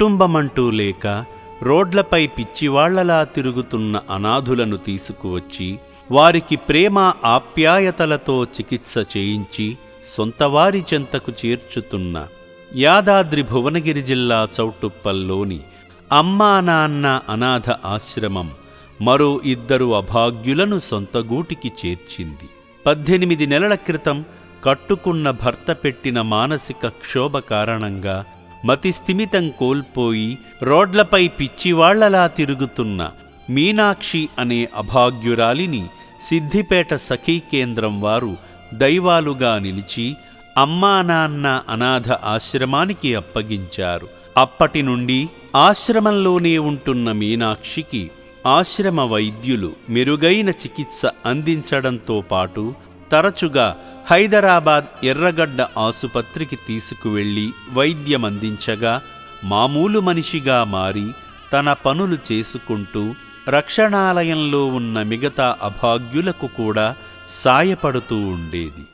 కుటుంబమంటూ లేక రోడ్లపై పిచ్చివాళ్లలా తిరుగుతున్న అనాథులను తీసుకువచ్చి వారికి ప్రేమ ఆప్యాయతలతో చికిత్స చేయించి సొంతవారి చెంతకు చేర్చుతున్న యాదాద్రి భువనగిరి జిల్లా చౌటుప్పల్లోని అమ్మా నాన్న అనాథ ఆశ్రమం మరో 2 అభాగ్యులను సొంతగూటికి చేర్చింది. 18 నెలల క్రితం కట్టుకున్న భర్త పెట్టిన మానసిక క్షోభ కారణంగా మతిస్థిమితం కోల్పోయి రోడ్లపై పిచ్చివాళ్లలా తిరుగుతున్న మీనాక్షి అనే అభాగ్యురాలిని సిద్దిపేట సఖీ కేంద్రం వారు దైవాలుగా నిలిచి అమ్మా నాన్న అనాథ ఆశ్రమానికి అప్పగించారు. అప్పటి నుండి ఆశ్రమంలోనే ఉంటున్న మీనాక్షికి ఆశ్రమ వైద్యులు మెరుగైన చికిత్స అందించడంతో పాటు తరచుగా హైదరాబాద్ ఎర్రగడ్డ ఆసుపత్రికి తీసుకువెళ్లి వైద్యమందించగా మామూలు మనిషిగా మారి తన పనులు చేసుకుంటూ రక్షణాలయంలో ఉన్న మిగతా అభాగ్యులకు కూడా సాయపడుతూ ఉండేది.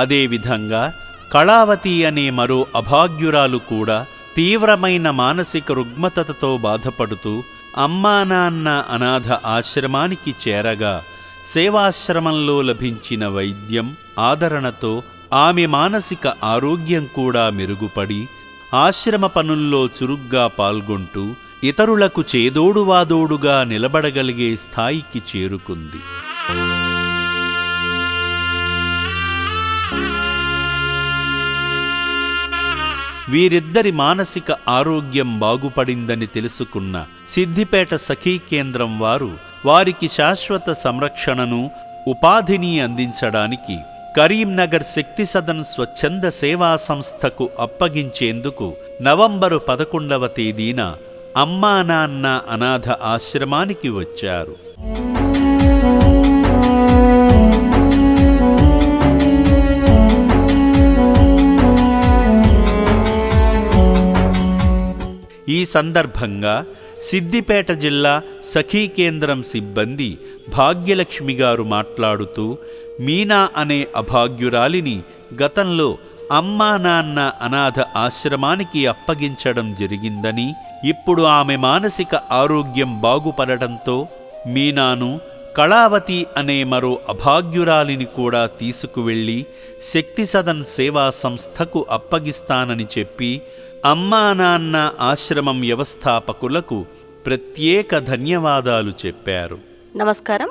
అదేవిధంగా కళావతి అనే మరో అభాగ్యురాలు కూడా తీవ్రమైన మానసిక రుగ్మతతో బాధపడుతూ అమ్మా నాన్న అనాథ ఆశ్రమానికి చేరగా సేవాశ్రమంలో లభించిన వైద్యం ఆదరణతో ఆమె మానసిక ఆరోగ్యం కూడా మెరుగుపడి ఆశ్రమ పనుల్లో చురుగ్గా పాల్గొంటూ ఇతరులకు చేదోడువాదోడుగా నిలబడగలిగే స్థాయికి చేరుకుంది. వీరిద్దరి మానసిక ఆరోగ్యం బాగుపడిందని తెలుసుకున్న సిద్దిపేట సఖీ కేంద్రం వారు వారికి శాశ్వత సంరక్షణను ఉపాధిని అందించడానికి కరీంనగర్ శక్తి సదన్ స్వచ్ఛంద సేవా సంస్థకు అప్పగించేందుకు నవంబరు 11వ తేదీన అమ్మా నాన్న అనాథ ఆశ్రమానికి వచ్చారు. ఈ సందర్భంగా సిద్దిపేట జిల్లా సఖీ కేంద్రం సిబ్బంది భాగ్యలక్ష్మి గారు మాట్లాడుతూ మీనా అనే అభాగ్యురాలిని గతంలో అమ్మా నాన్న అనాథ ఆశ్రమానికి అప్పగించడం జరిగిందని, ఇప్పుడు ఆమె మానసిక ఆరోగ్యం బాగుపడటంతో మీనాను కళావతి అనే మరో అభాగ్యురాలిని కూడా తీసుకువెళ్లి శక్తి సదన్ సేవా సంస్థకు అప్పగిస్తానని చెప్పి అమ్మా నాన్న ఆశ్రమం వ్యవస్థాపకులకు ప్రత్యేక ధన్యవాదాలు చెప్పారు. నమస్కారం,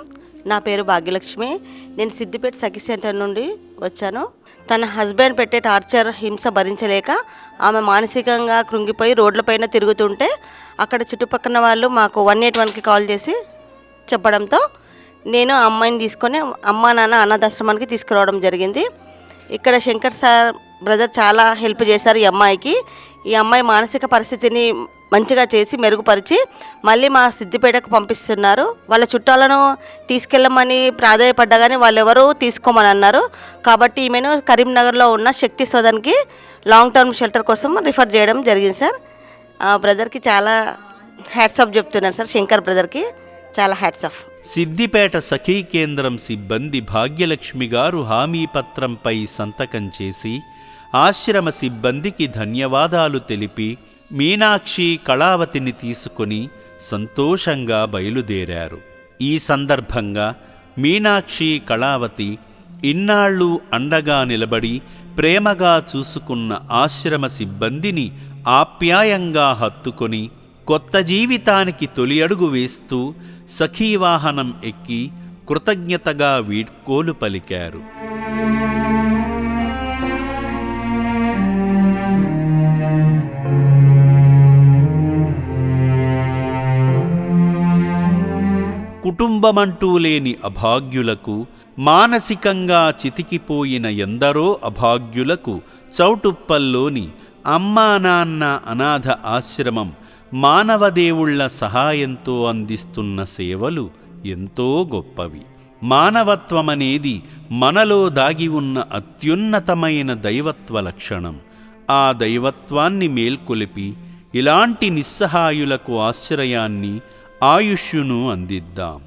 నా పేరు భాగ్యలక్ష్మి. నేను సిద్దిపేట సఖీ సెంటర్ నుండి వచ్చాను. తన హస్బెండ్ పెట్టే టార్చర్ హింస భరించలేక ఆమె మానసికంగా కృంగిపోయి రోడ్లపైన తిరుగుతుంటే అక్కడ చుట్టుపక్కల వాళ్ళు మాకు 181కి కాల్ చేసి చెప్పడంతో నేను ఆ అమ్మాయిని తీసుకొని అమ్మా నాన్న అనాథాశ్రమానికి తీసుకురావడం జరిగింది. ఇక్కడ శంకర్ సార్ బ్రదర్ చాలా హెల్ప్ చేశారు ఈ అమ్మాయికి. ఈ అమ్మాయి మానసిక పరిస్థితిని మంచిగా చేసి మెరుగుపరిచి మళ్ళీ మా సిద్దిపేటకు పంపిస్తున్నారు. వాళ్ళ చుట్టాలను తీసుకెళ్ళమని ప్రాధాయపడ్డా కానీ వాళ్ళెవరూ తీసుకోమని అన్నారు. కాబట్టి ఈమెను కరీంనగర్లో ఉన్న శక్తి సదన్కి లాంగ్ టర్మ్ షెల్టర్ కోసం రిఫర్ చేయడం జరిగింది సార్. ఆ బ్రదర్కి చాలా హ్యాట్స్ ఆఫ్ చెప్తున్నాను సార్. శంకర్ బ్రదర్కి చాలా హ్యాట్స్ ఆఫ్. సిద్దిపేట సఖీ కేంద్రం సిబ్బంది భాగ్యలక్ష్మి గారు హామీ పత్రంపై సంతకం చేసి ఆశ్రమ సిబ్బందికి ధన్యవాదాలు తెలిపి మీనాక్షి కళావతిని తీసుకొని సంతోషంగా బయలుదేరారు. ఈ సందర్భంగా మీనాక్షి కళావతి ఇన్నాళ్ళు అండగా నిలబడి ప్రేమగా చూసుకున్న ఆశ్రమ సిబ్బందిని ఆప్యాయంగా హత్తుకొని కొత్త జీవితానికి తొలి అడుగు వేస్తూ సఖీవాహనం ఎక్కి కృతజ్ఞతగా వీడ్కోలు పలికారు. కుటుంబమంటూ లేని అభాగ్యులకు, మానసికంగా చితికిపోయిన ఎందరో అభాగ్యులకు చౌటుప్పల్లోని అమ్మా నాన్న అనాథ ఆశ్రమం మానవదేవుళ్ల సహాయంతో అందిస్తున్న సేవలు ఎంతో గొప్పవి. మానవత్వమనేది మనలో దాగి ఉన్న అత్యున్నతమైన దైవత్వ లక్షణం. ఆ దైవత్వాన్ని మేల్కొలిపి ఇలాంటి నిస్సహాయులకు ఆశ్రయాన్ని, ఆయుష్యును అందిద్దాం.